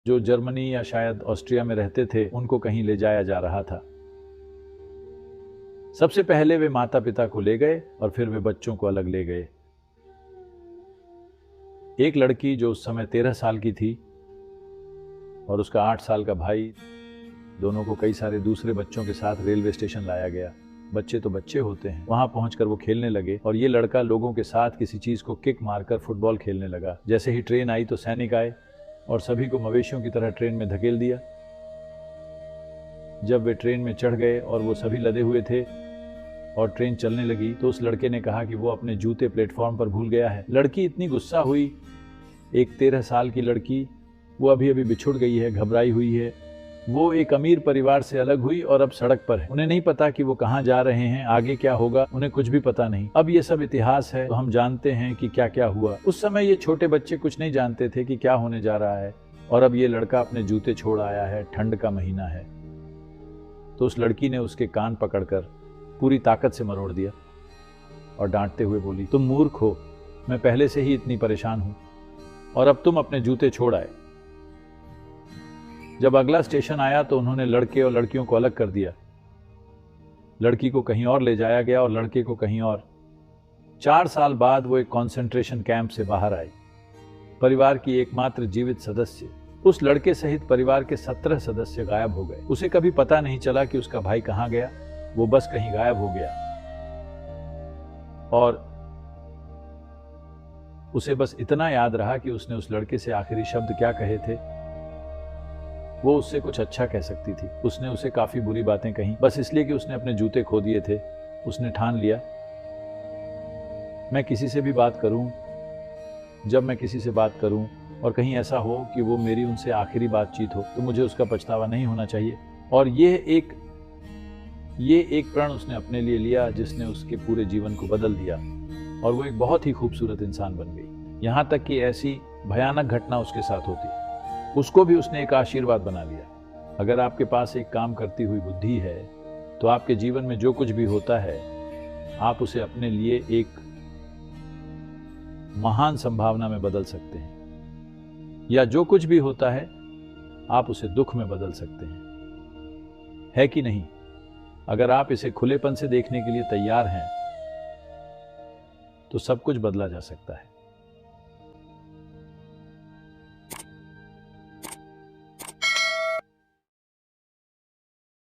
जो जर्मनी या शायद ऑस्ट्रिया में रहते थे उनको कहीं ले जाया जा रहा था। सबसे पहले वे माता पिता को ले गए और फिर वे बच्चों को अलग ले गए। एक लड़की जो उस समय 13 साल की थी और उसका 8 साल का भाई, दोनों को कई सारे दूसरे बच्चों के साथ रेलवे स्टेशन लाया गया। बच्चे तो बच्चे होते हैं। वहां पहुंचकर वो खेलने लगे और ये लड़का लोगों के साथ किसी चीज को किक मारकर फुटबॉल खेलने लगा। जैसे ही ट्रेन आई तो सैनिक आए और सभी को मवेशियों की तरह ट्रेन में धकेल दिया। जब वे ट्रेन में चढ़ गए और वो सभी लदे हुए थे और ट्रेन चलने लगी तो उस लड़के ने कहा कि वो अपने जूते प्लेटफॉर्म पर भूल गया है। लड़की इतनी गुस्सा हुई, एक 13 साल की लड़की, वो अभी अभी बिछुड़ गई है, घबराई हुई है। वो एक अमीर परिवार से अलग हुई और अब सड़क पर है। उन्हें नहीं पता कि वो कहाँ जा रहे हैं, आगे क्या होगा, उन्हें कुछ भी पता नहीं। अब ये सब इतिहास है तो हम जानते हैं कि क्या क्या हुआ। उस समय ये छोटे बच्चे कुछ नहीं जानते थे कि क्या होने जा रहा है और अब ये लड़का अपने जूते छोड़ आया है, ठंड का महीना है। तो उस लड़की ने उसके कान पकड़कर पूरी ताकत से मरोड़ दिया और डांटते हुए बोली, तुम मूर्ख हो, मैं पहले से ही इतनी परेशान हूं और अब तुम अपने जूते छोड़ आए। जब अगला स्टेशन आया तो उन्होंने लड़के और लड़कियों को अलग कर दिया। लड़की को कहीं और ले जाया गया और लड़के को कहीं और। 4 साल बाद वो एक कॉन्सेंट्रेशन कैंप से बाहर आई। परिवार की एकमात्र जीवित सदस्य, उस लड़के सहित परिवार के 17 सदस्य गायब हो गए। उसे कभी पता नहीं चला कि उसका भाई कहाँ गया, वो बस कहीं गायब हो गया और उसे बस इतना याद रहा कि उसने उस लड़के से आखिरी शब्द क्या कहे थे। वो उससे कुछ अच्छा कह सकती थी, उसने उसे काफी बुरी बातें कही, बस इसलिए कि उसने अपने जूते खो दिए थे। उसने ठान लिया, मैं किसी से भी बात करूं, जब मैं किसी से बात करूं और कहीं ऐसा हो कि वो मेरी उनसे आखिरी बातचीत हो तो मुझे उसका पछतावा नहीं होना चाहिए। और ये एक प्रण उसने अपने लिए लिया जिसने उसके पूरे जीवन को बदल दिया और वो एक बहुत ही खूबसूरत इंसान बन गई। यहां तक कि ऐसी भयानक घटना उसके साथ होती, उसको भी उसने एक आशीर्वाद बना लिया। अगर आपके पास एक काम करती हुई बुद्धि है तो आपके जीवन में जो कुछ भी होता है आप उसे अपने लिए एक महान संभावना में बदल सकते हैं, या जो कुछ भी होता है आप उसे दुख में बदल सकते हैं, है कि नहीं? अगर आप इसे खुलेपन से देखने के लिए तैयार हैं तो सब कुछ बदला जा सकता है।